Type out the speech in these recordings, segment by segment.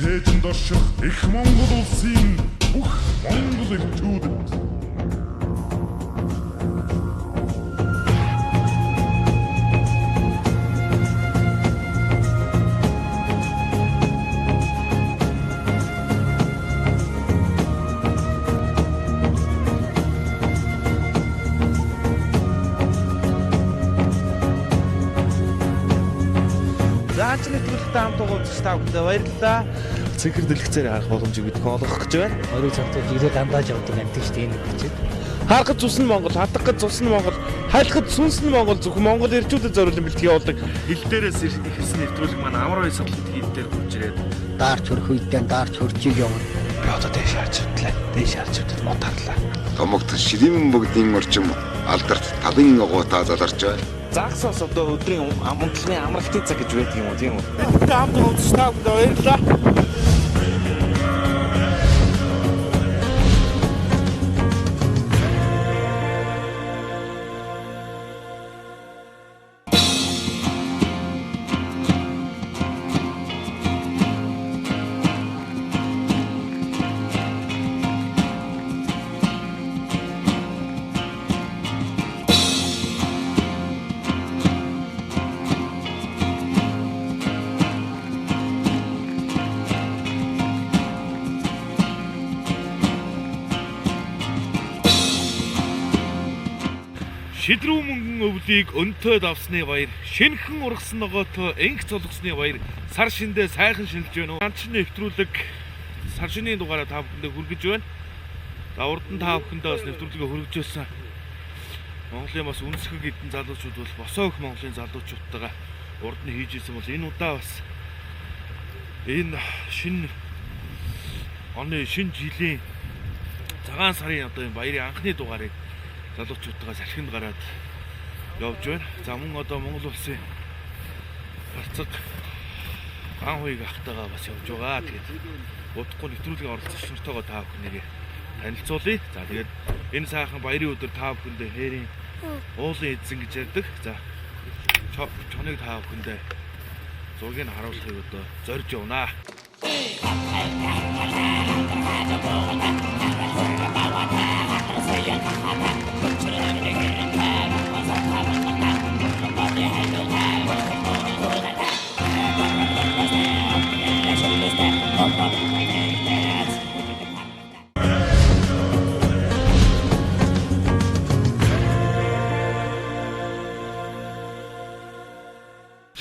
цээжинд орших их Монгол улсын бүх монгол ирчүүдэд Заачны төлөвтэй хамт уулзах тавтай баярлалаа. Цэнхэр дэлгэцээр харах боломжийг бидэх олгох гэж байна. Орой цагтаа жирээ дандаж явдаг амтэг шүү дээ энэ хүчит. Харахад цусны Монгол, хатгахад цусны Монгол, хайлахад сүнсний Монгол зөвхөн Монгол ирчүүдэд зориулсан бэлтгэл явуулдаг. Ил дээрээс ихсэн нэвтрүүлэг маань амраа баясгалт хийд дээр хурж ирээд Даарч хөрөх үедээ даарч хуржиг явна. би одоо дээш харж утлаа. Дээш харж утлаа мод харлаа. Томогт ширийн бүгдийн орчим алдарт тавын гоота заларч байна. Загсаас одоо өдрийн амтлагын амралтын цаг гэж байдаг юм уу тийм үү? Бид хамт уулзах тавтай баярлалаа. Шидрүү мөнгөн өвлийг өнтөөд авсны баяр, шинхэн ургасан ногоотой энх цолгосны баяр, сар шиндээ сайхан шинэлж байна уу? Ганц нэвтрүүлэг сар шинийн дугаараа та бүхэндээ хүргэж байна. За урд нь та бүхэндээ бас нэвтрүүлгээ хүргэжсэн. Монголын бас үнсгэг эдэн залуучууд бол босоо их Монголын залуучуудтайгаа урд нь хийж исэн бол энэ удаа бас энэ шинэ оны шинэ жилийн цагаан сарын одоо энэ баярын анхны дугаарыг залуучуудтайгаа салхинд гараад явж байна. За мөн одоо Монгол улсын харцаг ан хуйг ахтайгаа бас явж байгаа. Тэгээд удахгүй нэвтрүүлгийн оролцогч нартайгаа та бүхнийг танилцуулъя. За тэгээд энэ сайхан баярын өдөр та бүхэндээ хээрийн уулын эзэн гэж ярьдаг. За чоныг та бүхэндээ зургийг харуулахыг одоо зорж явнаа.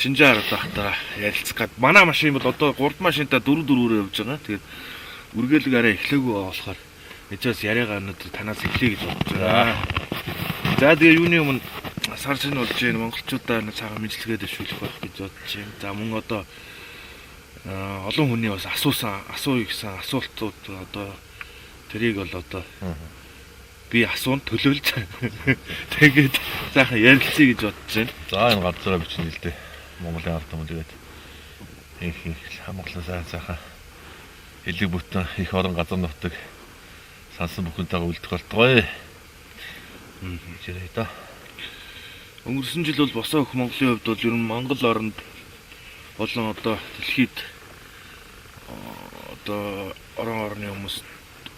Шинжээр одоохтой ярилцах гээд манай машин бол одоо 3 машинтай 4-4-өөр явж байгаа. Тэгээд үргэлэг арай эхлээгүй болохоор эцэс яриагаа өнөдөр танаас эхлэе гэж бодож байгаа. За тэгээ юуны өмнө сар шинэ болж байна. Монголчуудаа цаахан мэдлэгээд дэвшүүлэх байх гэж бодож байна. За мөн одоо олон хүний бас асуу гэсэн асуултууд одоо тэрийг бол одоо би асуунд төлөөлж тэгээд цаахан ярилцъя гэж бодож байна. За энэ газараа бичнэ л дээ. Монголын ард түмэн тэгээд их Монголын сайхан элэг бүтэн их орон газар нутаг сансан бүхэнтэйгээ үлдэх болтгоо. Жирээ та. Өнгөрсөн жил бол босоо өх Монголын хувьд бол ер нь Монгол оронд болон одоо дэлхийд одоо орны хүмүүс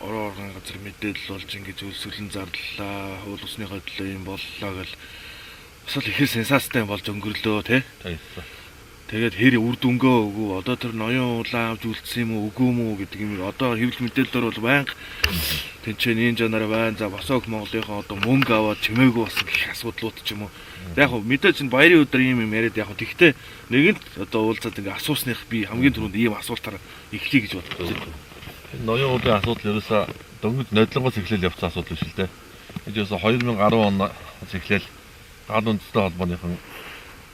орон газар мэдээлэл болж ингэж үлсгэлэн зарлалаа. Хууль усныхаа төлөө юм боллоо гэл бас л ихэр сенсацтай болж өнгөрлөө тий. Тэгээд хэр үр дүнгөө өгөө одоо тэр ноён улаан авч үлдсэн юм уу үгүй юм уу гэдэг юм одоо хэвлэл мэдээлэлээр бол байнга тэнцэн энэ жанараа байна. За босоо өх Монголынхаа одоо мөнгө аваад чимээгүй болсон гэх асуудлууд ч юм уу. Яг хөө мэдээж энэ баярын өдөр юм яриад яг хөө тэгтээ нэгэнт одоо уулзаад ингээ асуусных би хамгийн түрүүнд ийм асуултаар эхлэе гэж бодож байна. Энэ ноён уулын асуудал ерөөсөө дөнгөж нодлонгоос эхлээл явсан асуудал биш л дээ. Энэ ерөөсөө 2010 оноос эхлээл гал үндэсний холбооныхан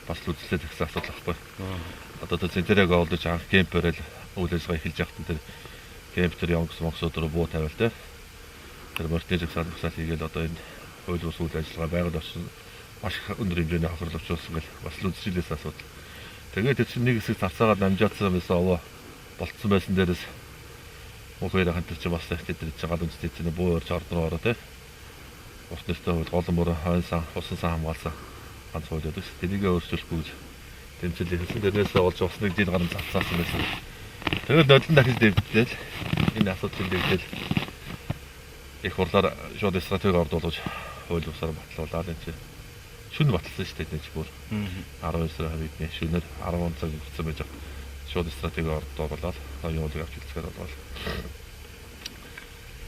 бас л үзлээд ихсэн асуудал байхгүй. Одоо тэр центрэг олдож анх кемп барил үйл ажиллагаа эхэлж явахтан тэр кемп тэр явгсан мөксөдөр буу тавиал те. Тэр мөртөж ихсэн хийгээл одоо энэ хууль бус үйл ажиллагаа байгаль орчин маш өндөр хэмжээний хохирлогч болсон гэл бас л үзчихлээс асуудал. Тэгээд тэр чинь нэг хэсэг зарцаагаад намжаадсан байсан овоо болцсон байсан дээрээс мөхөөр хантар чи бас тэр гал үндэсний цэний буу орж ордроо ороо те. Ус нэртэй голон мөр хойсон усан сан хамгаалсан ганц хууль байдаг. Тэнийг өөрчлөхгүй гэж тэмцэл хийсэн. Тэрнээс олж усныг дид гарan зарцаасан байсан. Тэгээд нодлон дахиж дэвдэл энэ асуудлыг дэвдэл их хурлаар шууд стратеги ордуулж хууль бусаар батлуулаад энэ чинь шүн батлсан шүү дээ энэ бүр 12 сарын 20-ны шөнөөр 10 цаг хүрсэн байж байгаа. Шууд стратеги ордуулаад оюун уулыг авч хэлцгээр болвол.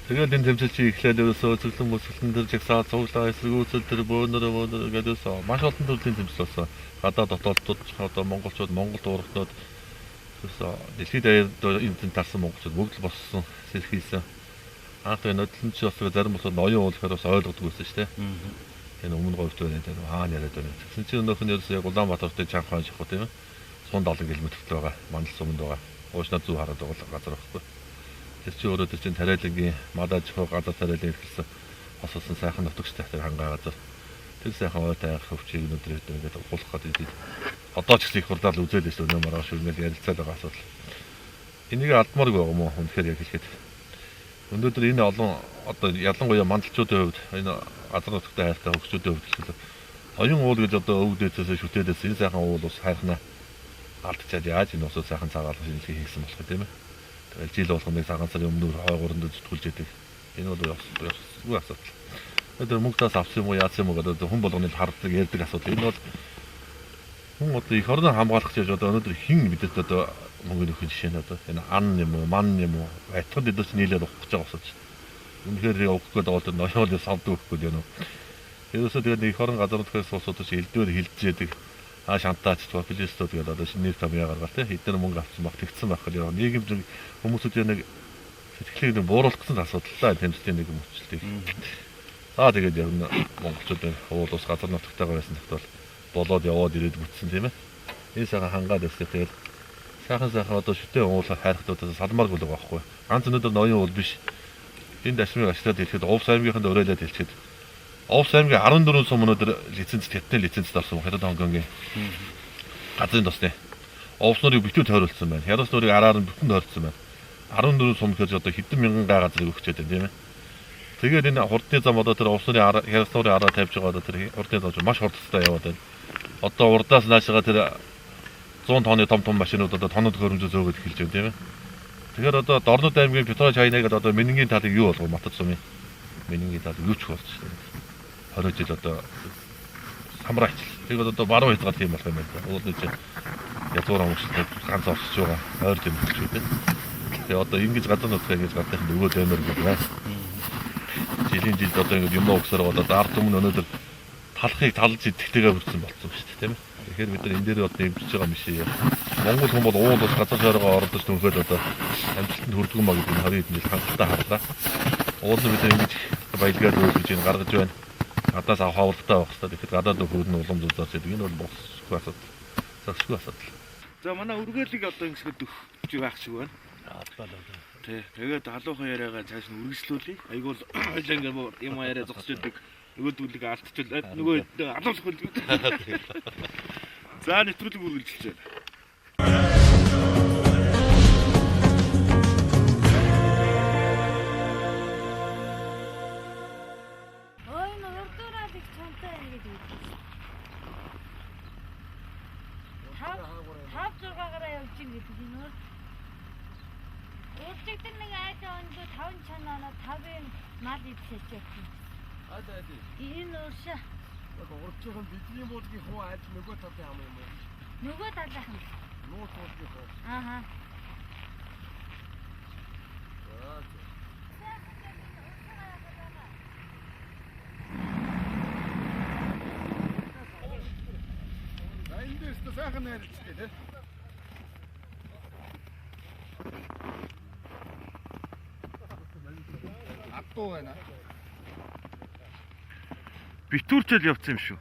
Тэгээд энэ тэмцэлчийг эхлээд ерөөсөө цэглэн бүсгэлэн дээр жагсаа цуглаа эсэргүүцэл тэр бөөнөр гэдээсээ маш олон төрлийн тэмцэл болсон. Гадаа дотооддод одоо монголчууд Монголд уурхнууд ерөөсөө дэлхийд энд тарсан монголчууд бүгд л боссон сэрхийсэн. Аахтай нодлон ч бас зарим босоод оюун уулахаар бас ойлгодгүй байсан шүү дээ. Энэ өмнө говьд байна тийм хаана яриад байна. Тэгсэн чинь өнөөх нь ерөөсөө яг Улаанбаатартай Чанхан шахуу тийм 170 км-т байгаа. Мандал суманд байгаа. Уушнаа зүү хараад байгаа газар байхгүй. Тэр чи өөрөө тэр чин тариалагийн мадаж хоо гадаа тариалан ирсэн хосолсон сайхан нутагчтай тэр хангаа газар. Тэр сайхан ойтай хөвчийг өнөдөр ингээд уулах гэдэг. Одоо ч гэсэн их хурдаал үзээлээс өнөө маргааш үрмэл ярилцаад байгаа асуудал. Энийг алдмааргүй байгаа юм уу? Үнэхээр яг хэлэхэд. Өнөөдөр энэ олон одоо ялангуяа мандалчуудын хувьд энэ газар нутагтай хайртай хөвчүүдийн хувьд хэлбэл оюун уул гэж одоо өвд дэцээс шүтээдээс энэ сайхан уул ус хайрхнаа алдчихад яаж энэ усыг сайхан цагаалгах шинжилгээ хийсэн болох юм бэ? Тэгэл жил болгоныг цагаан сарын өмнө хойгооронд зүтгүүлж яадаг. Энэ бол ясгүй асуудал. Тэр мөнгөс авсан юм уу яасан юм уу гэдэг хүн болгоны хардаг ярьдаг асуудал. Энэ бол хүн одоо их орноо хамгаалах гэж одоо өнөөдөр хин бидэд одоо мөнгө нөхөн жишээ нь одоо энэ ан юм уу, ман юм уу, айтгад дэдээс нийлээд авах гэж байгаа асуудал. Үнэхээр явах гээд бол ноёолын савд өгөх гээд юм. Ерөөсөө тэгээд их орон газар нутгаас улсууд ч элдвэр хилдэж яадаг. Шантаач популистууд гэдэг одоо шинээр тамьяа гаргаад те хэдэн мөнгө авсан баг тэгсэн байх гэх юм. Нийгэмд хүмүүсүүд нэг сэтгэлийг нэг бууруулах гэсэн асуудалтай тэмцлийн нэг мөчлөлтийг. Тэгээд яг монголчууд уул ус газар нутгатайгаа байсан тогтвол болоод яваад ирээд бүтсэн тийм ээ. Энэ сайхан хангаад байсан. Тэгээд сайхан одоо шүтээ уул хайрхтуудаас салмааргүй л байгаа байхгүй. Ганц өнөөдөр ноён уул биш. Энэ дашмыг ачлаад хэлэхэд Овс аймгийнханд өрөөлөд хэлчихэд Овс аймгийн 14 сум өнөөдөр лиценз хятадны лиценз авсан Хятад Хонконгийн газрын тосны Овс нурыг битүү тойруулсан байна. Хятад нурыг араар нь бүтэн тойролцсон байна. 14 сум гэж одоо хэдэн мянган га газрыг өгчээд байна тийм ээ. Тэгээд энэ хурдны зам одоо тэр Овс нурын Хятад нурын араа тавьж байгаа одоо тэр хурдны зам маш хурдтай яваад байна. Одоо урдаас наашгаа тэр 100 тонны том машинууд одоо тонод хөрөмжөө зөөгд эхэлж байна тийм ээ. Тэгэхээр одоо Дорнод аймгийн Петро Чайнаг одоо Менингийн талыг юу болгов Матад сумын Менингийн талыг юу ч болчихсон. 20 жил одоо самраач. Тэгээд одоо баруун хязгаар тийм болох юм байна. Уулын чинь язгуур амжилтад ганц орсож байгаа. Ойр тэмдэг шүү дээ. Тэгээд одоо ингэж гадаа нутгаа ингэж гадаах нөгөө дэмэр гэдэг байна. Жилийн жил одоо ингэ юм өгсөр болоод ард өмнө өнөөдөр талхыг талж идэхтэйгээ хүрсэн болсон шүү дээ, тийм ээ. Тэгэхээр бид нар энэ дээр одоо эмчж байгаа юм шиг. Монгол хүн бол уул ус газар шорогоо ордож түнхээд одоо амжилтанд хүрдэг юм а гэдэг нь 20 жил хангалттай харлаа. Уул нь бид ингэж баялгаад өөрөж ийн гаргаж байна. Гадаас авах хавралтай байх хэрэгтэй. Тэгэхээр гадаад нөхрүүд нь улам зузаарч байдаг. Энэ бол босхгүй асуудал. Зогсгүй асуудал. За манай үргэлийг одоо ингэсгэд өгч байх шиг байна. Тий. Тэгээд халуухан яриагаа цааш нь үргэлжлүүлье. Айгуул ойлоо юм яриа зогсож идэг. Нөгөө дүүлэг алдчихвал нөгөө алуулах хөл. За нэвтрүүлэг үргэлжлүүлж байна. Urjigdэн нэг айдаа ондоо 5 чанаа 5-ын мал идсэж явсан. Энэ уушаа. Уржигдэн бидний модгийн хүн айд нөгөө талын ам юм уу? Нөгөө талынх нь. Нуу туулгын хүн. Ааха. Эндээс сайхан найрчтэй тий. Аттуу байна. Битүүрчэл явцсан юм шүү.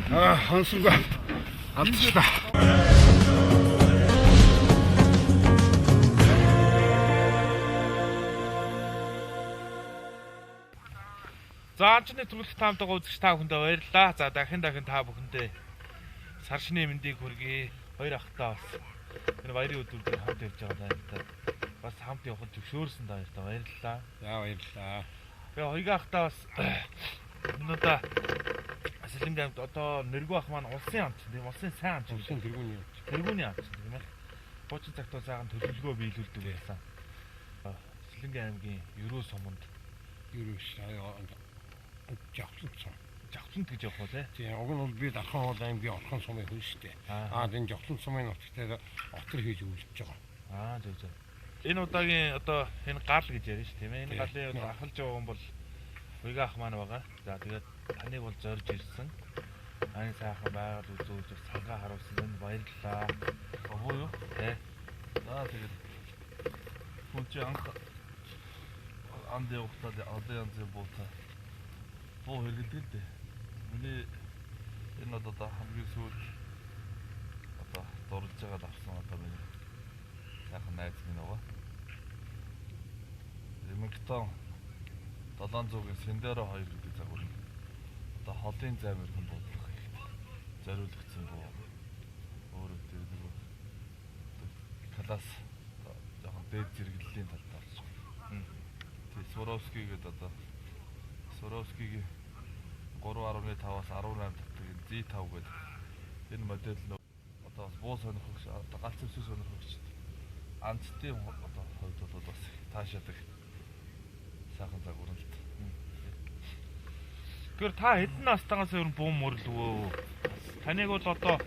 Хонсонгүй алдчихлаа. За анчны төрөлх таамтайгаа үзэгч та бүхэндээ баярлалаа. За дахин та бүхэндээ сар шинэ мэндийг хүргэе. Хоёр ахтаа бас энэ баярын өдрүүдэд хамт явж байгаа даа. Бас хамт явахад зөвшөөрсөн даа. Баярлалаа. За баярлалаа. Тэгээ хоёрын ахтаа бас өнөөдөр Асилингийн амт одоо нэргүй ах маань улсын амт тийм улсын сайн амт Улсын тэргүүний тэргүүний амт тийм ээ. Хуучин цагтаа сайхан төлөвлөгөө биелүүлдэг байсан. Асилингийн аймгийн ерөө суманд Жавхланд гэж явах уу тий. уг нь бол би Дархан хоол аймгийн Орхон сумын хүн шүү дээ. Энэ Жавхланд сумын нутагтаа отор хийж үйлдэж байгаа. Зөв. Энэ удаагийн одоо энэ гал гэж ярина шүү тийм ээ. Энэ галын ахалж байгаа хүн бол Уйга ах маань байгаа. За тэгээд таныг бол зорж ирсэн. Айн сайхан байгаль үзүүлж цагаа харуулсан энд баярлалаа. Ого юу? Тэ. За тэгээд хүн чи анх анд явахдаа одоо янзын буута буу хэрэглэдэг л дээ. Миний энэ одоо хамгийн сүүл одоо дурж байгаа авсан одоо миний сайхан найз минь байгаа. Эмэгтэн 700-ийн Сендеро 2 гэдэг загвар нь одоо холын займирхан бодлого зориулагдсан буу. Өөрөө тэр нөгөө класс жоохон дээд зэрэглэлийн талд орж байгаа. Тэг Суровский гэдэг одоо Суровскигийн 3.5-аас 18 татдаг Z5 гэдэг энэ модель нь одоо бас буу сонирхогч одоо галц өвсөй сонирхогч анцтын одоо хувьд бол бас таашаадаг сайхан загвар л. Тэгэхээр та хэдэн настайгаас өөр буу мөрлөвөө? Таныг бол одоо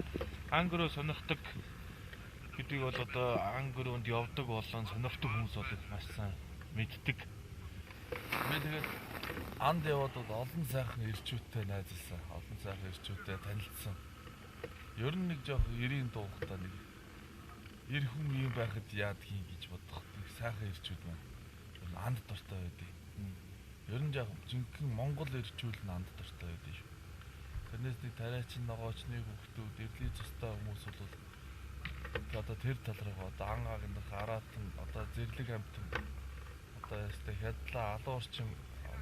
анги руу сонирхдаг гэдгийг бол одоо анги руунд явдаг болон сонирхдаг хүмүүс бол маш сайн мэддэг. Би тэгээд анд яваад олон сайхан ирчүүттэй найзалсан, олон сайхан ирчүүттэй танилцсан. Ер нь нэг жоох 90 дуугтаа нэг 90 хүн юм байхад яадгийг гэж бодох. Сайхан ирчүүд маань анд дуртай байдаг. Ер нь яг жинхэнэ Монгол ирчүүл нь анд дуртай байдаг шүү. Тэрнээс нэг тариачин ногоочны хүүхдүүд, эрлийн цустай хүмүүс бол одоо тэр тал руу одоо ан агнах, араатан, одоо зэрлэг амтан, одоо ястай хядлаа, алуун орчин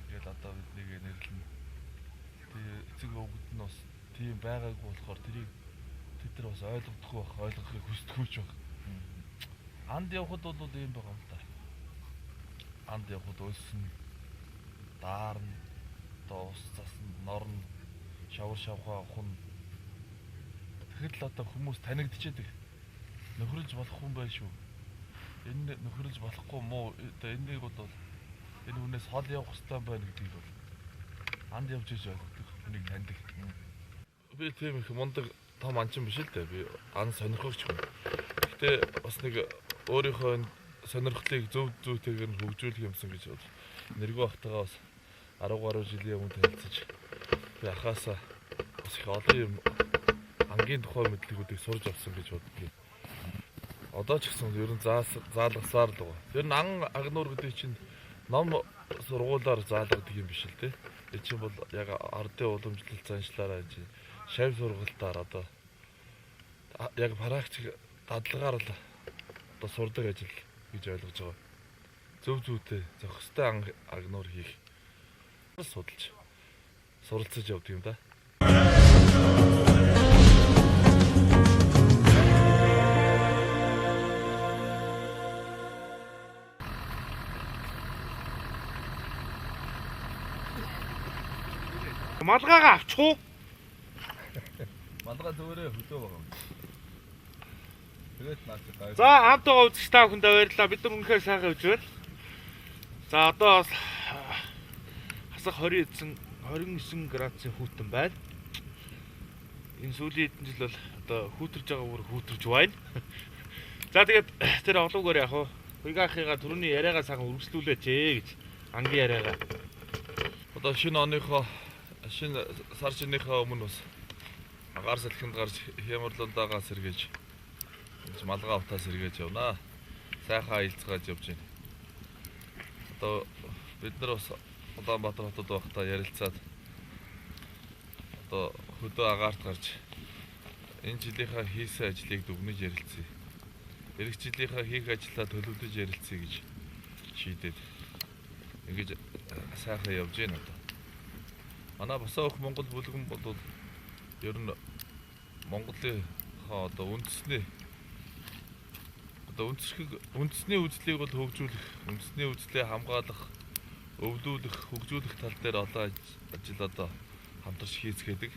гэл одоо биднийг нэрлэн. Тэгээ эцэг өвгөд нь бас тийм байгаагүй болохоор тэрийг тэд нар бас ойлгохгүй байх, ойлгохыг хүсдэггүй ч баг. Анд явхад бол ийм байгаа юм да. Анд явхад өлсөн даарна, одоо ус засна, норно, шавар шавхаа хүн. Тэгэхэд л одоо хүмүүс танигдчихэдэг. Нөхрөлж болох хүн байх шүү. Энэ нөхрөлж болохгүй муу. Одоо энийг бол энэ хүнээс хол явах хэрэгтэй байна гэдгийг бол анд явж иж ойлгодог, хүнийг таньдаг. Би тийм их мундаг том анчин биш л дээ. Би ан сонирхогч хүн. Гэтэ бас нэг өөрийнхөө сонирхлыг зөвтэйгээр нь хөгжүүлэх юмсан гэж бод. Нэргүй ахтайгаа бас 10 гаруй жилийн өмнө танилцаж би ахаасаа бас их олон юм ангийн тухай мэдлэгүүдийг сурж авсан гэж боддог. Одоо ч гэсэн ер нь заалгасаар л байгаа. Ер нь ан агнуур гэдэг чинь ном сургуулаар заалгадаг юм биш л дээ. Энэ чинь бол яг ардын уламжлалт заншлаараа чинь шав сургалтаар одоо яг практик дадлагаар л одоо сурдаг ажил гэж ойлгож байгаа. Зөв зүйтэй зохистой ан агнуур хийх судалж суралцаж явдаг юм да. Малгайгаа авчих уу? Малгай зөөрөө хөдөө байгаа юм. Тэгээд наач гай. За хамт байгаа үзэгч та бүхэндээ баярлалаа. Бид нар үнэхээр сайхан явж байна. За одоо бас хасах 29 градусын хүйтэн байна. Энэ сүүлийн хэдэн жил бол одоо хүүтэрж байгаа бүр хүүтэрж байна. За тэгээд тэр олоогоор яг хуу Уйгаахыгаа түрүүний яриагаа сайхан үргэлжлүүлээч гэж ангийн яриагаа. Одоо шинэ оныхоо шинэ сар шинийхээ өмнө бас агаар салхинд гарч хямралундаагаа сэргээж малгай автаа сэргээж явнаа. Сайхан аялцгааж явж байна. Одоо бид нар бас Улаанбаатар хотод байхдаа ярилцаад одоо хөдөө агаарт гарч энэ жилийнхаа хийсэн ажлыг дүгнэж ярилцъя. Эх жилийнхаа хийх ажлаа төлөвлөж ярилцъя гэж шийдээд ингэж сайхан явж байна одоо. Манай босоо өх Монгол бүлгэн бол ер нь Монголын одоо үндэсний үзлийг бол хөгжүүлэх, үндэсний үзлээ хамгаалах, өвлүүлэх, хөгжүүлэх тал дээр одоо ажил одоо хамтарч хийцгээдэг.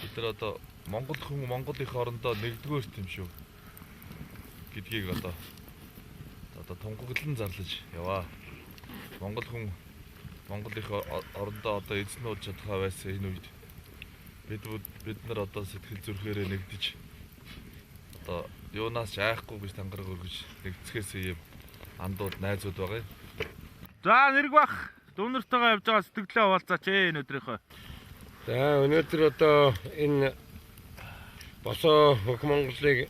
Бид нар одоо Монгол хүн Монголын орондоо нэгдүгээр юм шүү гэдгийг одоо тунгаглан зарлаж яваа. Монгол хүн Монголын орондоо одоо эзнүүд чадхаа байсан энэ үед бид нар одоо сэтгэл зүрхээрээ нэгдэж одоо юунаас ч айхгүй гэж тангараг өргөж нэгцгээсэн юм андууд найзууд байгаа юм. За нэрг бах дүүнэртэйгээ явж байгаа сэтгэлээ хуваалцаач өнөөдрийнхөө. За өнөөдөр одоо энэ босоо өх Монголыг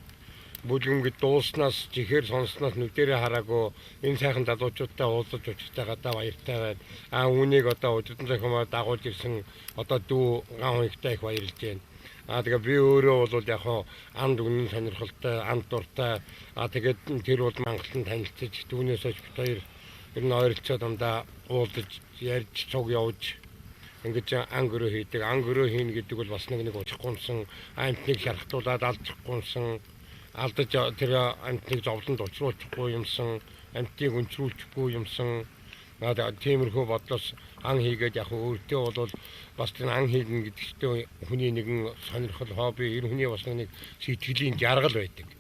бүлгэмгэд дууснаас жихээр сонснаас нүдэрээ хараагүй энэ сайхан залуучуудтай уулзаж учиртай гадаа баяртай байна. Үүнийг одоо удирдан зохиомоор дагуулж ирсэн одоо дүү ган хуйгтай их баярлж байна. Тэгээ би өөрөө бол яг анд үнэн сонирхолтой, анд дуртай. Тэгээд тэр бол Монголын танилцж түүнээс хойш бид хоёр ер нь ойролцоо дандаа уулзаж ярьж цуг явж ингэж анги өрөө хийдэг. Анги өрөө хийн гэдэг бол бас нэг уучрахгүйсэн, амтныг шархтуулаад алджахгүйсэн, алдаж тэр амтныг зовлонд учруулахгүй юмсан, амтныг өнцрүүлчихгүй юмсан. Тиймэрхүү бодлоос ан хийгээд яг өөртөө бол бас тэр ан хийгэн гэдэгтээ хүний нэгэн сонирхол, хобби, ер хүний бас нэг сэтгэлийн жаргал байдаг.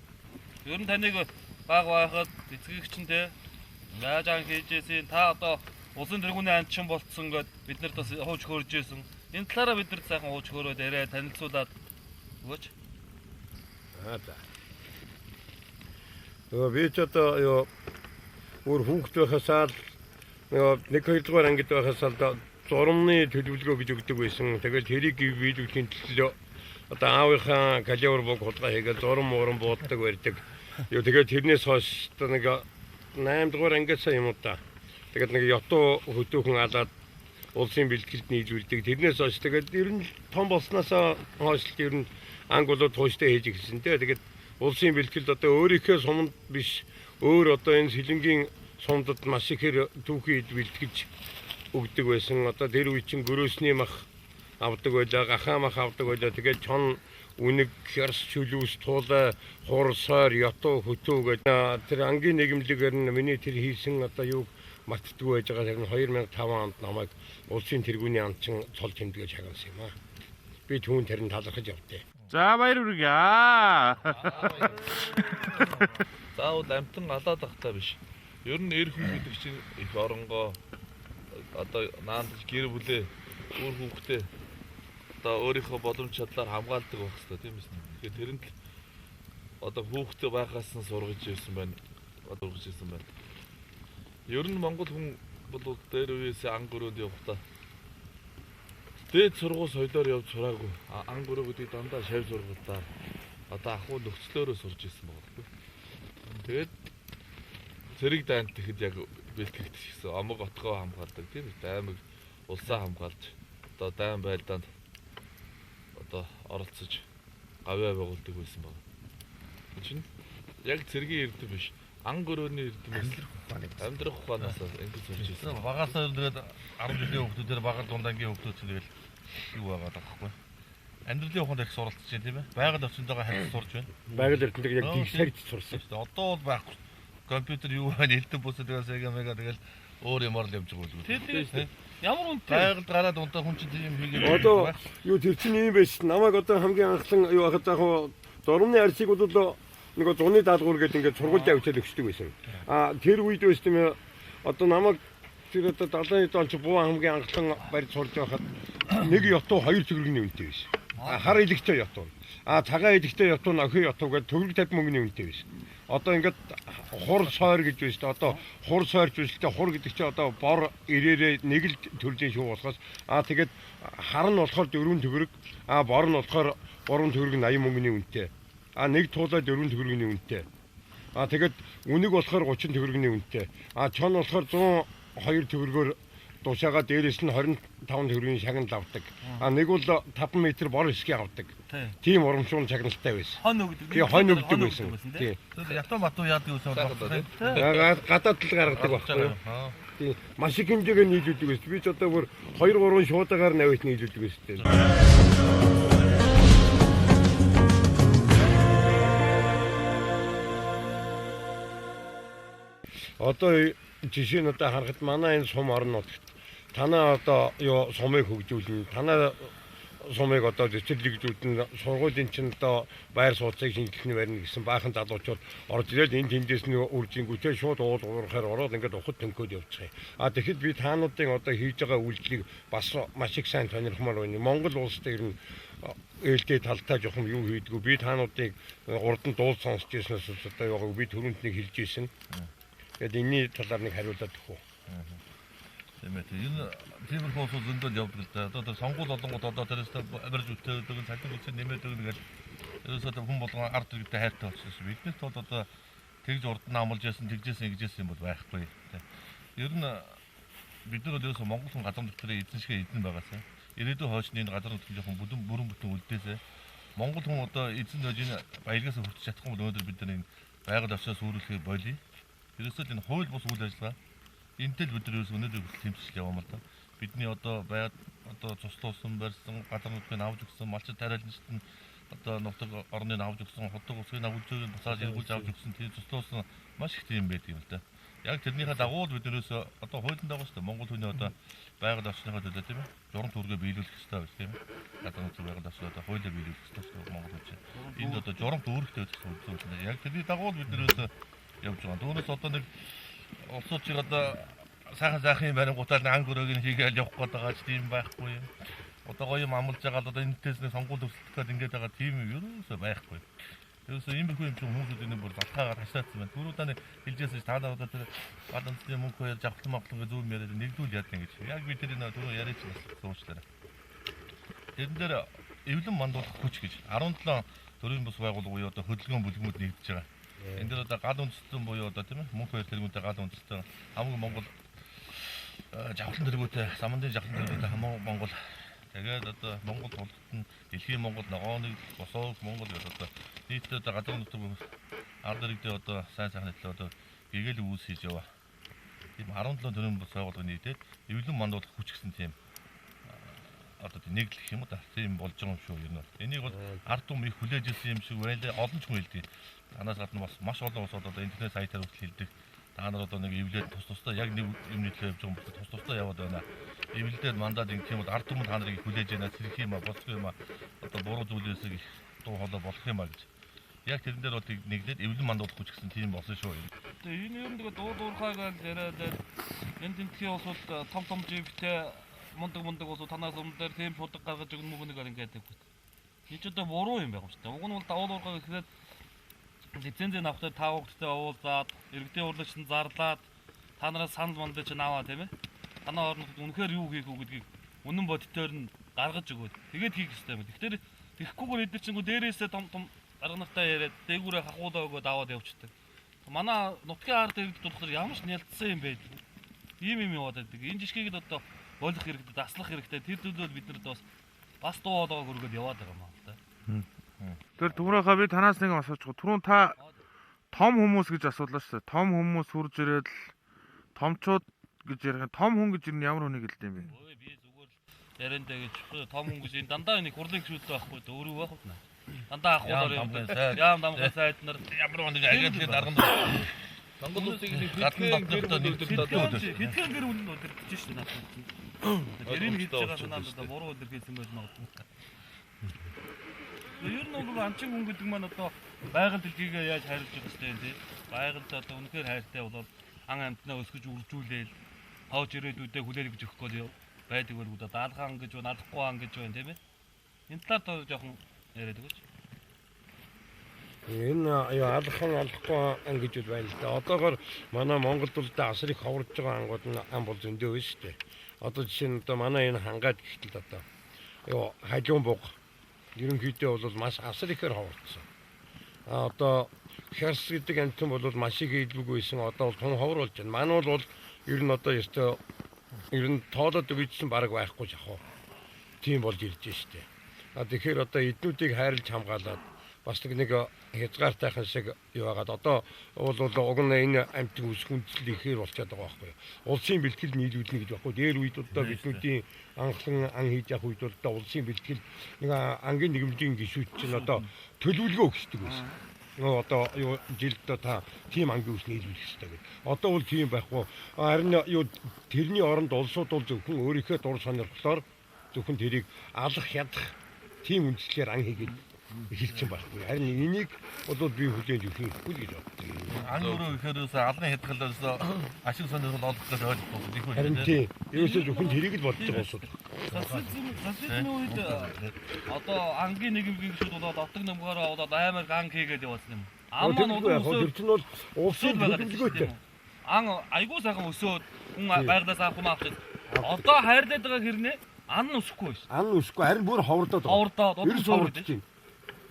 Ер нь таныг баг байхад эцгийгчэндээ яаж ан хийжсэн та одоо улсын тэргүүний анчин болцсон гэд бид нарт бас хууч хөрж исэн. Энэ талаараа бид нарт сайхан хууч хөрөөд яриа танилцуулаад өгөөч. Би ч одоо өөр хүүхэд байхасаа нэг хоёрдугаар ангид байхасаа зурмны төлөвлөгөө гэж өгдөг байсан. Тэгээд тэрийг видеогийн төлөө одоо аавынхаа калибр бог хулгай хийгээд зурм бууддаг барьдаг. Тэгээд тэрнээс хойш нэг 8 дугаар ангиасаа юм уу та. Тэгээд нэг ятуу хөдөөхөн алаад улсын бэлтгэлд нийлүүлдэг. Тэрнээс хойш тэгээд ер нь том болсноос хойш ер нь анги болоод тууштай хийж ирсэн те. Тэгээд улсын бэлтгэлд одоо өөрийнхөө суманд биш өөр одоо энэ сэлэнгийн сумдад маш ихээр түүхийд бэлтгэж өгдөг байсан. Одоо тэр үе чинь гөрөөсний мах авдаг байлаа, гахаа мах авдаг байлаа. Тэгээд чон үнэг, хярс, чүлүүс, туулай, хурсаар, ятуу, хөтөө гэдэг тэр ангийн нийгэмлэгээр нь миний тэр хийсэн одоо юуг мартдаггүй байж байгаа. Тэр нь 2005 онд намайг улсын тэргүүний анчин цол тэмдгээ чагаасан юм аа. Би түүн тэрэн талархаж явдээ. За баяр хүргэе. Заавал амтан алаад тахтаа биш. Ер нь эр хүн гэдэг чинь их оронгоо одоо наандж гэр бүлээ өөр хүүхдээ одоо өөрийнхөө боломж чадлаар хамгаалдаг байх хэрэгтэй тийм ээ. Тэгэхээр тэрэнд л одоо хүүхдээ байхаас нь сургаж ирсэн байна. Одоо сургаж ирсэн байна. Ер нь Монгол хүн бол дээр үеэс анги өрөөнд явахдаа дээд сургууль соёлоор явж сураагүй. Анги өрөө гэдэг дандаа шавь сургуультай. Одоо ахуй нөхцлөөрөө сурж ирсэн байна. Тэгээд зэрэг дайнт тэгэхэд яг бэлтгэгдсэн омог отгоо хамгаалдаг тийм үү? Аймаг улсаа хамгаалж одоо дайн байлдаанд одоо оролцож гавьяа байгуулдаг байсан байна. Энэ чинь яг цэргийн эрдэм биш. Анги өрөөний эрдэмээс амьдрах ухаанаас ингэж сурч ирсэн. Багаас тэгээд 10 жилийн хүүхдүүдээр багаар дундангийн хүүхдүүд чинь тэгэл юу байгаа таахгүй. Амьдралын ухаанд их суралцж байна тийм ээ. Байгаль орчиндөө харьцаж сурж байна. Байгаль орчинд яг дийсэрч сурсан. Одоо бол байхгүй. Компьютер юу байна, элдэн бусад сега мега тэгэл өөр юмар л явж байгаа үү. Тийм. Ямар үнэтэй байгаль гараад унтаа хүн чинь тийм хийгээд одоо юу тэр чинь юм биш. Намайг одоо хамгийн анхлан юу хахад яг зурмны арсыг бол нэг зуны даалгавар гэдэг ингээд сургуульд авчиад өгчдөг байсан. Тэр үед биш тийм одоо намайг тэр одоо 70-ны он ч буу хамгийн анхлан барьж сурж байхад нэг ятуу 2 төгрөгийн үнэтэй биш. Хар илэгтэй ятуу. Цагаан илэгтэй ятуу охин ятуу гэдэг төгрөг 50 мөнгөний үнэтэй биш. Одоо ингээд хур сойр гэж байна шүү дээ. Одоо хур сойрч үсэлтэй хур гэдэг чинь одоо бор ирээрээ нэг л төрлийн шүү болохоос тэгээд хар нь болохоор 4 төгрөг, бор нь болохоор 3 төгрөг 80 мөнгөний үнэтэй. Нэг туулаад 4 төгрөгийн үнэтэй. Тэгээд үнэг болохоор 30 төгрөгийн үнэтэй. Чон болохоор 102 төгрөгөөр Душаага дээрээс нь 25 төгрөгийн шагнал авдаг. Нэг бол 5 м бор хэсгийг авдаг. Тийм урамшуул шагналтай байсан. Хон өгдөг. Тийм хон өгдөг байсан. Тийм. Тэр ятуу матуу яадаг гэсэн байна. Гадаад тал гаргадаг байхгүй юу? Тийм. Маш их хэмжээгээр нийлүүлдэг байсан. Би ч одоо бүр 2-3 шуудагаар навьт нийлүүлдэг байсан. Одоо жишээ нь одоо харахад манай энэ сум орнууд танаа одоо юу сумыг хөгжүүлнэ. Танаа сумыг одоо цэцэрлэгжүүлнэ. Сургуулийн чинь одоо байр сууцыг шинжлэх нь барина гэсэн баахан залуучууд орж ирээд энэ тэндээс нь үржингүүтээ шууд уурахаар ороод ингээд ухад төнкөөд явчих юм. Тэгэхэд би таануудын одоо хийж байгаа үйлчлэгийг бас маш их сайн сонирхмаар байна. Монгол улс дээр нь ээлтэй талтай жоохон юу хийдгүү. Би таануудыг урд нь дуул сонсч ирснээс одоо яагаад би түрүүнд нэг хэлж ирсэн. Тэгээд энэний талаар нэг хариулаад өгөх үү. Тийм ээ. Энэ тиймэрхүү улсууд зөндөл явдаг л да. Одоо сонгуул болонгууд одоо тэрээс барьж үтээдэг, цалин үсээ нэмээд өгнө гэж ерөөсөө хүн болгон ард иргэдтэй хайртай болчихсон. Биднээс бол одоо тэгж урд нь амлж яасан, тэгжсэн, ингэжсэн юм бол байхгүй. Ер нь бид нар ерөөсөө Монгол хүн газар нутгийн эзэн шиг эзэн байгаасаа. Ирээдүйн хойчны газар нутгийн жоохон бүрэн бүтэн үлдээсээ. Монгол хүн одоо эзэн дэж энэ баялгаас хүртэж чадахгүй бол өнөөдөр бид нар энэ байгаль орчноос үүрүүлэхийг болъё. Ерөөсөө энэ хууль бус үйл ажиллагаа энтэл бид нар өнөөдөр тэмцэж яваа мал та. Бидний одоо байгаад одоо цуслуулсан барьсан газар нутгийг авч өгсөн малчид тариалнчид нь одоо нутаг орныг авч өгсөн хотог усыг авч өгсөн бусаад эргүүлж авч өгсөн тийм цуслуулсан маш их тийм байдаг юм л да. Яг тэрнийхээ дагуу бид нэрээс одоо хуулийн дагуу шүү дээ Монгол хүний одоо байгаль орчныхаа төлөө тийм ээ журам төргөө биелүүлэх хэрэгтэй байх тийм ээ. Газар нутгийн байгаль орчны одоо хуулийг биелүүлэх хэрэгтэй шүү Монгол хүн чинь. Энд одоо журам төрөхтэй гэсэн үг зүйл. Яг тэрний дагуу бид нэрээс явж байгаа. Түүнээс одоо нэг улсууд чиг одоо сайхан барингуудаар анги өрөөг нь хийгээл явах гээд байгаа ч тийм байхгүй юм. Одоо гоё юм амлж байгаа л одоо энэтэйс нэг сонгуул төвсөлтөх гээд ингээд байгаа тийм юм ерөөсөө байхгүй. Ерөөсөө иймэрхүү юм чинь хүмүүсүүд энэ бүр батхаагаар хасаацсан байна. Түрүүдээ нэг хэлжсэн та нар одоо тэр гадаадны мөнгө хоёр жавхлан мавхлан гэж зүүм яриад нэгдүүл яадаг гэж. Яг би тэр энэ түрүү яриач суучлаарай. Тэрэн дээр эвлэн мандуулах хүч гэж 17 төрийн бус байгууллага буюу одоо хөдөлгөөн бүлгэмүүд нэгдэж байгаа. Энд дээр одоо гал үндэстэн буюу одоо тийм ээ мөнх хоёр тэргүүнтэй гал үндэстэн хамгийн Монгол жавхлан тэргүүтэй самандын жавхлан тэргүүтэй хамгийн Монгол тэгээд одоо Монгол тулд нь дэлхийн Монгол ногооны босоо Монгол гэдэг одоо нийтдээ одоо газар нутгийн ард иргэдээ одоо сайн сайхны төлөө одоо гэгэл үүс хийж яваа. Тийм 17 төрлийн бус байгууллага нийтээд эвлэн мандуулах хүч гэсэн тийм одоо нэглэх юм уу та тийм болж байгаа юм шүү ер нь. Энийг бол ард түмэн их хүлээж ирсэн юм шиг байлаа. Олон ч хүн хэлдэг. Танаас гадна бас маш олон улсууд одоо интернет сайтаар хүртэл хэлдэг. Та нар одоо нэг эвлээд тусдаа яг нэг юмны төлөө явж байгаа юм бол тусдаа яваад байна. Эвлээд мандаад ингэх юм бол ард түмэн та нарыг хүлээж байна. Сэрх юм а болох юм а одоо буруу зүйлээс их дуу хоолой болох юм а гэж. Яг тэрэн дээр бол нэглээд эвлэн мандуулах хүч гэсэн тийм болсон шүү. Тэгээ энэ ер нь дуудуурхай гэж яриад энэ тэмдгийн улсууд том живтэй мундаг улсууд танаас өмнө дээр тийм шудаг гаргаж өгнө мөн нэг ингээд байдаг. Энэ ч одоо буруу юм байх юм шүү дээ. Уг нь бол дуудуурхай гэхэд лицензийн авахтай тав хүүхдтэй уулзаад иргэдийн урлагч нь зарлаад та нараас санал мандаж чинь аваа тийм ээ. Танаа орнод үнэхээр юу хийх үү гэдгийг үнэн бодитоор нь гаргаж өгөөд тэгээд хийх хэрэгтэй юм. Тэгэхээр тэгэхгүйгээр эдгээр чинь дээрээсээ том арганахтай яриад дээгүүрээ хахуулаа өгөөд аваад явчихдаг. Манай нутгийн ард иргэд болохоор ямар ч нялцсан юм байдаг. Ийм юм яваад байдаг. Энэ жишгийг л одоо болох хэрэгтэй, даслах хэрэгтэй. Тэр төлөө бид нарт бас дуу хоолойгоо хөргөөд яваад байгаа юм аа та. Тэр түрүүхээ би танаас нэг асууж байгаа. Түрүүн та том хүмүүс гэж асуулаа шүү дээ. Том хүмүүс хурж ирээд л томчууд гэж ярих. Том хүн гэж ямар хүнийг хэлдэг юм бэ? Ой би зүгээр л яриандаа гэж том хүн гэж энэ дандаа нэг хурлын гишүүдтэй байхгүй дээ. Өөрөө байх уу? Дандаа ахуулаар явдаг. Яам дамгын сайд нар ямар нэг агентлагийн дарганд Монгол улсыг нэг гадны дотортой хэдхэн гэр бүл нь өдөртөж шүү дээ надад. Тэрийг хийж байгаа санаандаа буруу өдөртөжсөн байж магадгүй. Ер нь бол амчин хүн гэдэг маань одоо байгаль дэлхийгээ яаж хайрлаж явах хэрэгтэй юм тий. Байгальд одоо үнэхээр хайртай бол ан амьтнаа өсгөж үржүүлээл хооч ирээдүйдээ хүлээлгэж өгөх гээд байдаг бол одоо даалгаан гэж байна, алахгүй ан гэж байна тийм ээ. Энэ талаар жоохон яриад өгөөч. Энэ алахгүй ан гэж байна л да. Одоогоор манай Монгол улсад асар их ховорж байгаа ангууд нь ан бол зөндөө байна шүү дээ. Одоо жишээ нь одоо манай энэ хангаад гэхтэл одоо хажуун буг ерөнхийдөө бол маш асар ихээр ховорцсон. Одоо хярс гэдэг амтан бол маш их илбэг байсан. Одоо бол тун ховор болж байна. Манай бол ер нь одоо ёстой ер нь тоолоод өгсөн баг байхгүй жахаа. Тийм болж ирж штэ. Тэгэхээр одоо эднүүдийг хайрлж хамгаалаад бас нэг хязгаартайхан шиг юу хагаад одоо бол уг нь энэ амьтан үс хүндлэл ихээр болчиход байгаа байхгүй. Улсын бэлтгэл нийлүүлнэ гэж байхгүй. Дээр үед одоо биднүүдийн анхлан ан хийж явах үед бол одоо улсын бэлтгэл нэг ангийн нэгмлийн гишүүд чинь одоо төлөвлөгөө өгсдөг байсан. Одоо юу жилд та тийм ангийн үс нийлүүлэх хэрэгтэй гэдэг. Одоо бол тийм байхгүй. Харин юу тэрний оронд улсууд бол зөвхөн өөрийнхөө дур сонирхлоор зөвхөн тэрийг алах ядах тийм үндслээр ан хийгээд эхэлсэн байхгүй. Харин энийг бол би хүлээж өгөх хэрэггүй гэж боддог. Ан өөрөө ихээр алгын хязгаарлалаас ашиг сонирхол олох гэж ойлгохгүй тийм үү? Харин тийм. Ерөөсөө зөвхөн тэрийг л боддог болсод. Засгийн үед одоо ангийн нэгэн гişүүд болоод отог намгаараа болоод аймаг ан хийгээд явуулсан юм. Ан маань Тэр чинь бол улсын төлөвлөгөөтэй. Ан айгуу сайхан өсөөд хүн байгалаас авах юм авах. Одоо хайрлаад байгаа хэрнээ ан өсөхгүй байсан. Ан өсөхгүй харин бүр ховордоод байгаа. Ховордоод Ерөөс ховордож байна.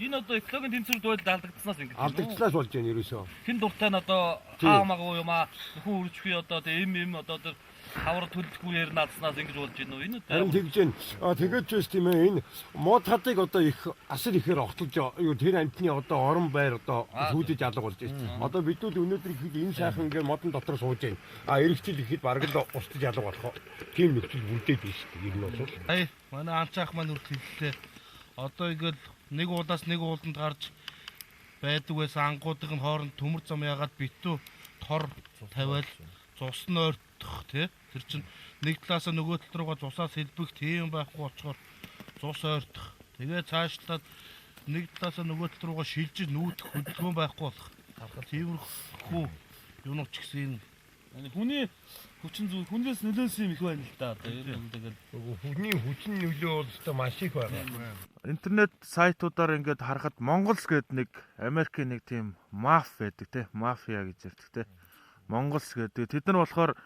Энэ одоо экологийн тэнцвэр дуйл алдагдсанаас ингэж. Алдагдсанаас болж байна ерөөсөө. Хэн дуртай нь одоо хаамаагүй юм аа. Нөхөн үржихгүй одоо эм одоо тэр хавар төлөлтгүй ярина адснаас ингэж болж байна уу? Энэ харин тэгж байна. Тэгээд ч тийм ээ энэ мод хадыг одоо их асар ихээр огтлж юу тэр амтны одоо орон байр одоо сүйдэж алга болж байна. Одоо бидүүд өнөөдөр ихэд энэ сайхан ингээд модон дотор сууж байна. Эргэжил ихэд бараг л устж алга болох. Тийм нөхцөл бүрдээд байна шүү дээ. Энэ бол. Ай манай анчаах маань үргэлж хэллээ. Одоо ингээд нэг уулаас нэг ууланд гарч байдаг байсан ангуудын хооронд төмөр зам ягаад битүү тор тавиал цус нь ойртох тий. Тэр чинь нэг талаасаа нөгөө тал руугаа цусаас хэлбэх тийм байхгүй очихоор цус ойртох. Тэгээ цаашлаад нэг талаасаа нөгөө тал руугаа шилжиж нүүдэх хөдөлгөөн байхгүй болох. Тиймэрхүү юм ч гэсэн хүний хүчин зүйл хүнээс нөлөөсөн юм их байна л да. Одоо ер нь тэгэл хүний хүчин нөлөө бол өстой маш их байна. Интернет сайтуудаар ингээд харахад Монголс гэдэг нэг Америкийн нэг тийм маф байдаг те. Мафия гэж ярьдаг те. Монголс гэдэг. Тэд нар болохоор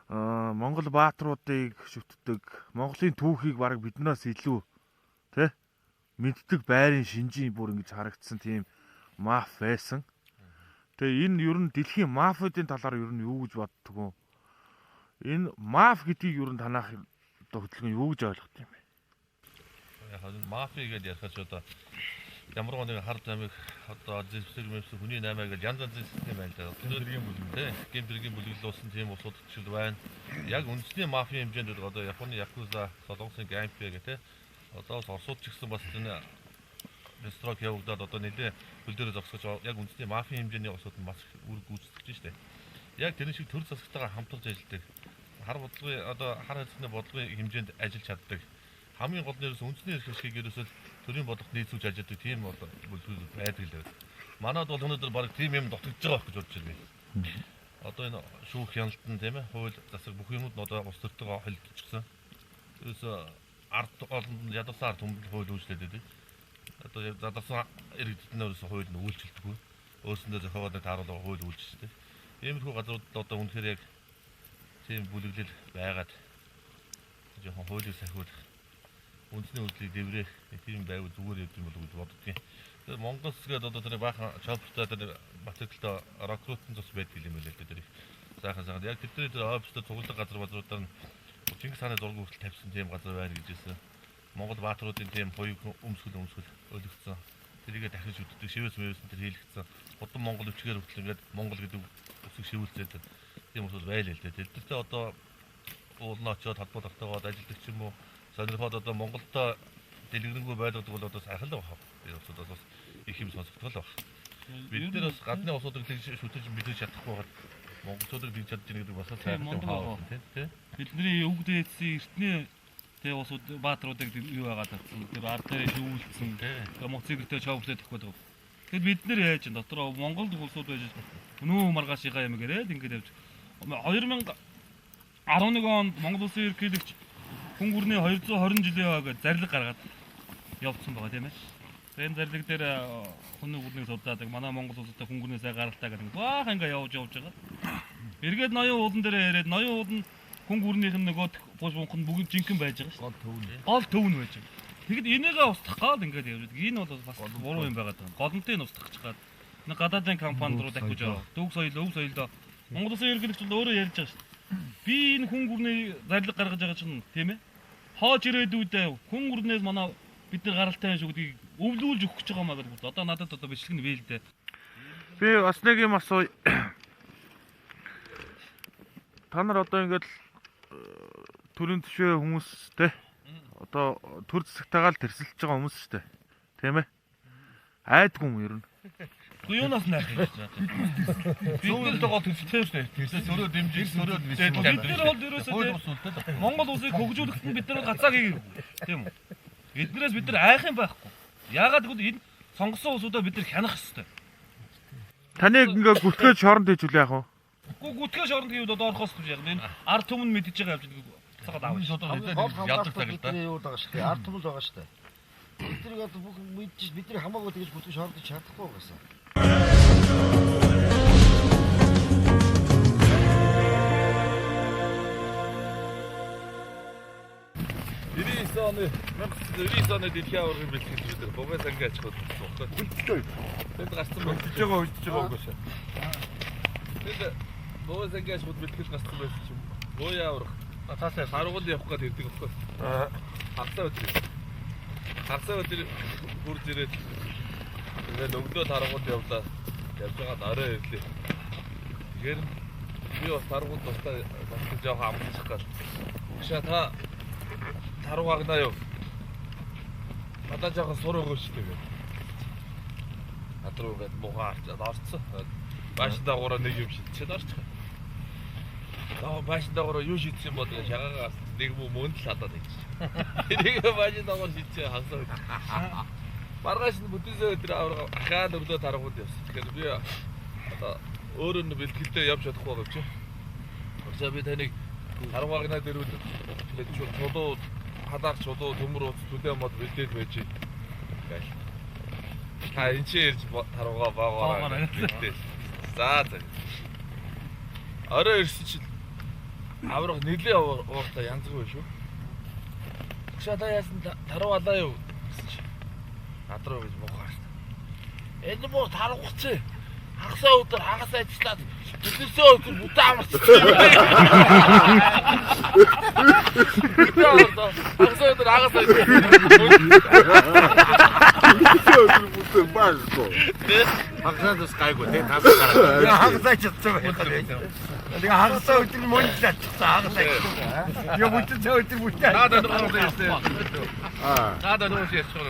Монгол баатруудыг шүтдэг. Монголын түүхийг бараг биднээс илүү те мэддэг байрын шинжийн бүр ингэж харагдсан тийм маф байсан. Тэгээ энэ ер нь дэлхийн мафиудын талаар ер нь юу гэж боддог вэ? Энэ маф гэдгийг ер нь танах хөдөлгөөн юу гэж ойлгох юм бэ? Яг нь мафи гэж ярихад одоо ямар нэг хард амиг одоо зэвсэг мэвсэг хүний наймаа гэж янз янзын систем байна л да. Гэмбэргийн бүлэг тийм гэмбэргийн бүлэглэл болсон тийм улсууд ч байна. Яг үндэсний мафийн хэмжээнд одоо Японы Якуза, Солонгосын Гампиа гэх тийм одоо Оросууд ч гэсэн бас энэ ресторан явагдаад одоо нэлээ хөл дээр зогсож яг үндэсний мафийн хэмжээний улсууд нь бас үр гүйцэтгэж штэ. Яг тэр шиг төр засагтайгаар хамтарч ажилладаг. Хар бодлогын одоо хар хэлцний бодлогын хэмжээнд ажиллаж чаддаг. Хамгийн гол нэрээс үндэсний эрх ашиг ерөөсөө төрийн бодлогот нийцүүлж ажилладаг тийм одоо бүлгүүд байдаг л байна. Манайд бол өнөөдөр баг тийм юм дутагдж байгаа гэж бодож байна. Одоо энэ шүүх хяналтан тийм ээ хууль засаг бүх юмуд нь одоо улс төртөөгөө холилдчихсан. Ерөөсөө ард олонд ядарсан ард түмэн хууль үүслээд байдаг. Одоо задарсан иргэднээс хууль нь үйлчлдэггүй. Өөрсөндөө зохиогоод тааруулах хууль үйлчлдэг. Иймэрхүү газруудад одоо үнэхээр яг тийм бүлэглэл байгаад жоохон хуулийг сахиулах үндэсний үйлчлэгийг дэврэх тийм байвал зүгээр юм болов гэж боддгийн. Тэгээд Монголс гээд одоо тэр баахан чоптой тэр материалтай рекрутинг зас байдаг юм байлээ тэр их сайхан яг тэдний тэр офстой цуглах газруудаар нь Чингис хааны зураг хүртэл тавьсан тийм газар байна гэжсэн. Монгол баатруудын тийм хоёуг өмсгөл өлгцсөн. Тэрийгээ дахиж үддэг шивээс мөвсөн тэр хийлгцсэн. Худан Монгол өвчгээр хүртэл ингээд Монгол гэдэг үсэг шивүүлцээд тийм хүмүүс байл л дээ. Тэдэртээ одоо уулнаа очиод холбоотойгоо ажилладаг ч юм уу. Сонирхоод одоо Монголдо дэлгэрэнгүй байдаг бол одоо сайхан л байна. Тэр усуд бас их юм сонсогдол баг. Бид нар бас гадны усуудыг шүтэж мэдэж чадахгүй бол монголчуудыг бий чадж байгаа гэдэг бас сайхан байна тийм. Бидний өвгд эцсийн эртний тэ усууд баатруудыг юу байгаад тавьсан. Тэр ард дээр шүүүүлсэн. Тэгээ моцигтэй човлээд өгөх гэдэг. Тэгэд бид нэр яаж дотор Монголд улсууд байж өнөө маргаашигаа юм гээрэд ингээд явж 2011 онд Монгол улсын ерөнхийлөгч хүн гүрний 220 жилийн хойгоо зарлиг гаргаад явуулсан байгаа тийм ээ. Энэ зарлиг дээр хүн гүрнийг судлаадаг манай Монгол улстай хүн гүрний сай гаралтай гэдэг баах ингээ явж байгаа. Эргээд ноён уулан дээр яриад ноён уулан хүн гүрнийх нь нөгөө буш бунхан бүгд жинхэнэ байж байгаа шүү. Гол төвн байж байгаа. Тэгэд энийгээ устгах гал ингээд явж байгаа. Энэ бол бас буруу юм байгаад байгаа. Голонтыг устгах чагаад нэг гадаадын компани руу дахиж яваа. Төв соёлоо Монгол улсын ерөнхийлөгч өөрөө ярьж байгаа шүү. Би энэ хүн гүрний зарлиг гаргаж байгаа чинь тийм ээ. Хоож ирээд үедээ хүн гүрнээс манай бид нар гаралтай шүү гэдгийг өвлүүлж өгөх гэж байгаа маа гэж одоо надад одоо бичлэг нь вэ л дээ. Би бас нэг юм асууя. Та нар одоо ингээд төрийн төшөө хүмүүстэй одоо төр засагтайгаа л тэрсэлж байгаа хүмүүс шүү дээ. Тийм ээ. Айдгүй юм ер нь. Юунаас найх юм бэ? Бид нар төсөлтэй шүү дээ. Тэрсээс өрөө дэмжиж өрөө бид нар бол ерөөсөө Монгол улсыг хөгжүүлэхэд бид нар гацаа хийгээгүй. Тийм үү? Эднээс бид нар айх юм байхгүй. Яагаад гэвэл энэ сонгосон улсуудаа бид нар хянах хэрэгтэй. Таныг ингээ гүтгэж шоронд хийжүүл яах вэ? Гэхдээ гүтгэж шоронд хийвэл одоо орохоос гэж яг энэ ард түмэн мэдж байгаа явж цагаад авах шүү дээ. Яадаг таг л юу байгаа шүү дээ. Ард түмэл байгаа шүү дээ. Бидний одоо бүх мэдж бидний хамаагүй тэгж гүтгэж шоронд чадахгүй байсан. оны 1999 оны дэлхийн аваргын бэлтгэл гэдэг Бугаас анги аж ахуйн хөдөлгөөн. Тэнд гарсан хөдөлж байгаа угсаа. Тэнд Бугаас анги аж ахуйн бэлтгэл гарсан байсан чинь Буян аварга цаасаа харгууд явах гээд ирдэг байхгүй. Хагасаа өдөр хурж ирээд тэгээд өглөө харгууд явлаа. Явж байгаа орой ирлээ. Тэгэхээр би бас харгууд тустай жоох амтчих гал. Гшаа та таруугагнаа юу? Надад жоохон сурах шүү дээ. Надруу гээд муугаарч орцсон. Баашдаа гураа нэг юм шидчихэд орчих. Баашдаа гураа юу шидсэн бод гэж шагаагаас нэг мөнд л хадаад байж. Энийг баашдаа гураа шидчээ хасаа. Маргааш нь бүдээсээ өдөр аврага ахаад өглөө таргууд явсан. Тэгэхээр би одоо өөрөө нь бэлтгэлдээ явж чадахгүй байгаа юм чи. Тэгвэл би таныг таруугагнаа дэрүүлээд тэгээд чулуу хадаар чулуу төмөр ууц түлээ мод бэлдээд байж. Та энэ чи ирж таруугаа баагаа бэлдээ. За. Орой ирсэн чи аврага нэлээ ууртаа янзгүй шүү. Тэгшээ та яасан таруугалаа юу? Надруу гэж муухай шүү. Энэ муу таруугч. Хагасаа өдөр хагас ажиллаад бүдээсээ өдөр бүтэ амарч. Хагасаа өдөр хагас ажиллаад бүтэ баашгүй. Хагасаа дэс гайгүй тэ тасаа гараа. Хагасаа чадсан байна. Тэгээ хагасаа өдөр мөнчлээ чадсан хагасаа. Юу бүтэ өдөр бүтэ. Надад нэг юм шүү. Надад нэг юм шүү.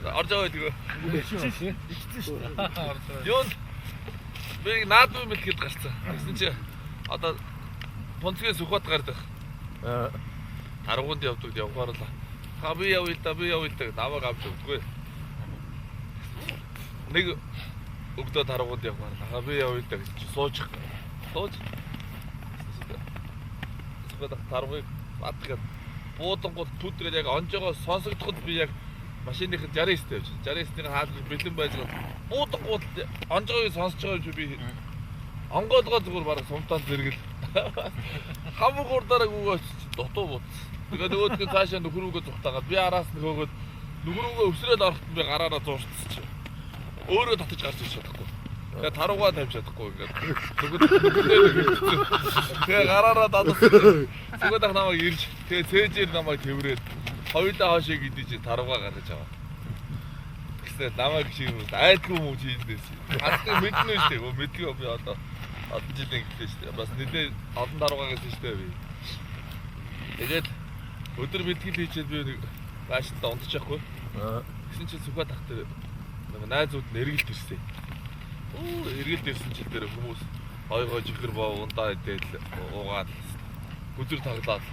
Орж аваа тэгээ. Ичсэн шүү. Юу би наадмын бэлтгэл гарцсан. Тэгсэн чи одоо Понцгээс Сүхбат гардаг. Аргуунд явдаг явхаар л. Би явъя л намайг авч өгдөггүй. Нэг өгдөө аргуунд явхаар би явъя л гэж сууж. Сүхбат аргууг батгаад буудангууд түтрээд яг онжоогоо сонсогдоход би яг машиных 69-тэй явж. 69-ийн хаалт бэлэн байж байгаа. Буудангууд онжоогоо сонсож байгаа юм би онгоолгоо зүгээр бараг сумтаан зэрэгэл. Хамаг урдаараа гүгөөч дутуу бут. Тэгээ нөгөөдгөө цаашаа нөхрүүгөө зүхтаагаад би араас нь хөөгөөд нөхрүүгөө өвсрээд ороход би гараараа зуурчсч. Өөрөө татаж гарч иж чадахгүй. Тэгээ таруугаа тавьж чадахгүй ингээд. Тэгээ гараараа дадах. Зүгээр намайг ирж тэгээ цээжээр намайг тэврээд хоёулаа хоошиг идэж таруугаа гаргаж аваа. Гэхдээ намайг шиг айдгүй юм хийдээс. Хатдаг мэднэ шүү дээ. Мэдгүй би одоо жилийн гэлээ шүү дээ. Бас нэлээ олон таруугаагаас шүү дээ би. Тэгээд өдөр бэлтгэл хийчихэд би нэг бааштай унтчихгүй. Гэсэн чинь Сүхбат тах дээр нэг найзууд нэргэлт ирсэн. Эргэлт ирсэн чил дээр хүмүүс гой жихэр боо ундаа идэл уугаад гүзэр таглаад.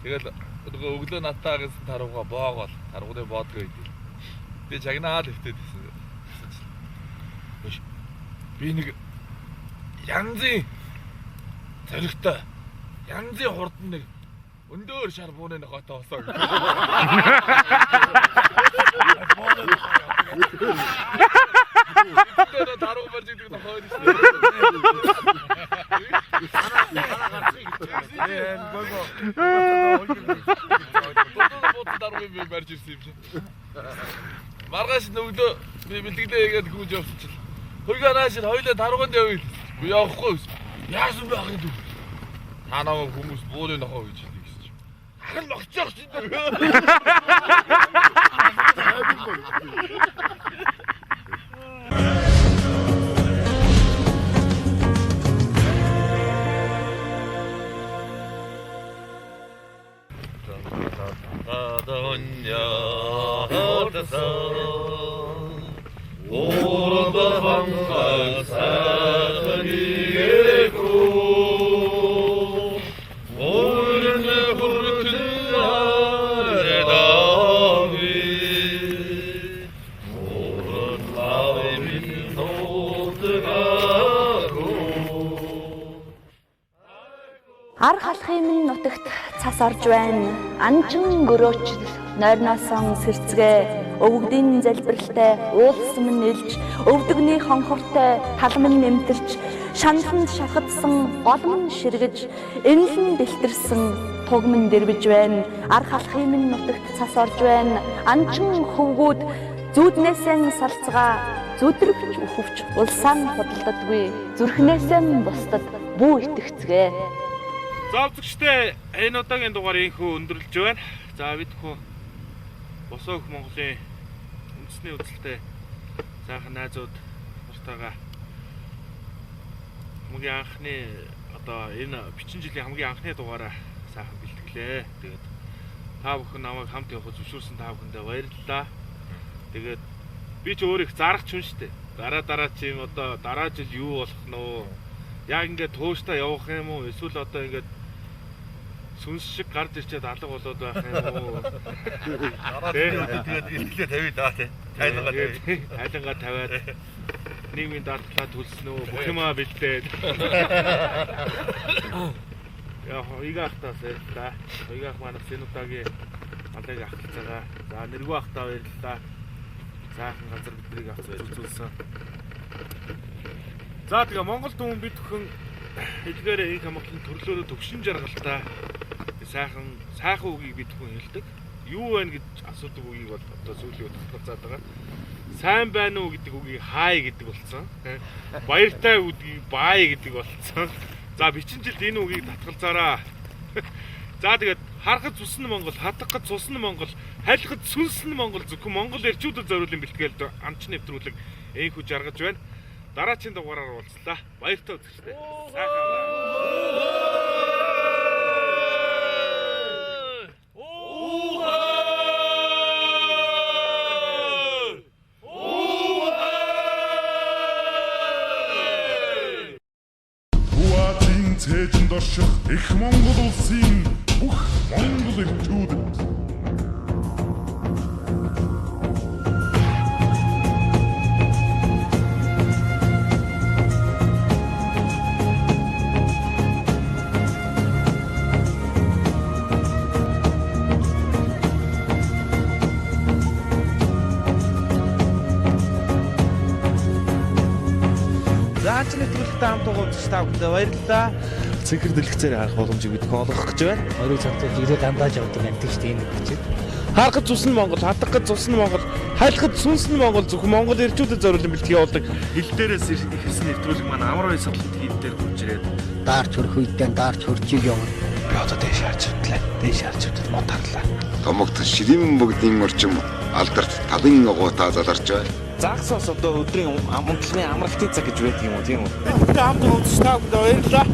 Тэгээд нөгөө өглөө натаагаас таруугаа боогоол таргууны боодгоо идэв. Би чагнаад хөвтөд байсан. Би нэг янзын зоригтой янзын хурдан нэг өндөр шар бууны нэг готоо осоо. Тэр таруу барж идэг нэг хоёр шүү. Барж ирсэн юм чинь. Маргааш нөгдөө би бэлтгэлээ хийгээд гүйж явсан чинь. Хойгоо нааш хоёлаа таргуунд явъя. Би явахгүй. Яасан байх юм бэ? Та намайг хүмүүс бууны нохоо гэж хэлдэг гэсэн чинь. Харин нохчих чинь. Ар халахын минь нутагт цас орж байна. Анчин гөрөөч нойрноосон сэрцгээ өвгдийн залбиралтай уулсан минь нэлж өвдөгний хонхортой талмын нэмтэрч шаналнд шахагдсан голмон ширгэж энэлэн бэлтэрсэн тугмын дэрвэж байна. Ар халахын минь нутагт цас орж байна. Анчин хөвгүүд зүуднээсээ салцгаа зүдрэгч өхөвч улсаан худалдадгүй зүрхнээсээ бусдад бүү итгэцгээ. За үзэгчдээ энэ удаагийн дугаар инхүү өндөрлөж байна. За бидхүү босоо их Монголын үндэсний үзэлтэй сайхан найзууд нартайгаа хамгийн анхны одоо энэ бичин жилийн хамгийн анхны дугаараа сайхан бэлтгэлээ. Тэгээд та бүхэн намайг хамт явах зөвшөөрсөн та бүхэндээ баярлалаа. Тэгээд би ч өөр их зарах ч юм штэ. Дараа чи юм одоо дараа жил юу болох нь вэ? Яг ингээд тууштай явах юм уу? Эсвэл одоо ингээд сүнс шиг гарч ирчээд алга болоод байх юм уу? Тэгээд ихлээ тавья даа тий. Тайлангаа тавиад нийгмийн дардлаа төлсөн үү? Бүх юмаа бэлдээд. Яа, игахтаа баярлалаа. Игах манайх энэ удаагийн алыг ахилцаагаа. За нэргүй ахтаа баярлалаа. Сайхан газар бидрийг авч үзүүлсэн. За тэгээ Монгол түмэн бид бүхэн эдгээр их хамгаалалтын төрлөөрөө төвшин жаргалтай сайхан үгийг бид бүхэн хэлдэг. Юу вэ гэж асуудаг үгийг бол одоо сүүлийн үед татгалзаад байгаа. Сайн байна уу гэдэг үгийг хай гэдэг болсон. Баяртай үгийг бай гэдэг болсон. За бичин жилд энэ үгийг татгалзаараа. За тэгээд харахад цусна Монгол, хатгахад цусна Монгол, хайлахад сүнсна Монгол зөвхөн Монгол эрчүүдд зориулсан бэлтгэлд амч нэвтрүүлэг энхүү жаргаж байна. Дараагийн дугаараар уулзлаа. Баяртай үзэгчдээ. Сайхан цээжинд орших их Монгол улсын бүх монгол эрчүүдэд Таамт уулзсан та бүхэнд баярлалаа. Цэнхэр дэлгэцээр харах боломжийг бид олгох гэж байна. Орой цагт ирээ дандаж явдаг юм тийш тийм гэж. Харахад цусна Монгол, хатгахад цусна Монгол, хайлахад сүнсна Монгол зөвхөн Монгол эрчүүдэд зориулсан бэлтгэе явуулдаг. Хил дээрээс ихсэн нэвтрүүлэг маань амар бай садлалт хийд дээр хурж ирээд даарч хөрөх үедээ даарч хөрчиг явна. Би одоо дээш харж утлаа. Дээш харж утал мотарлаа. Томогт ширим бүгдийн орчим алдарт тавын гоота заларч байна. Загсаас одоо өдрийн амгалны амралтын цаг гэж байдаг юм уу тийм үү? Хамт уулзсан та бүхэнд баярлалаа.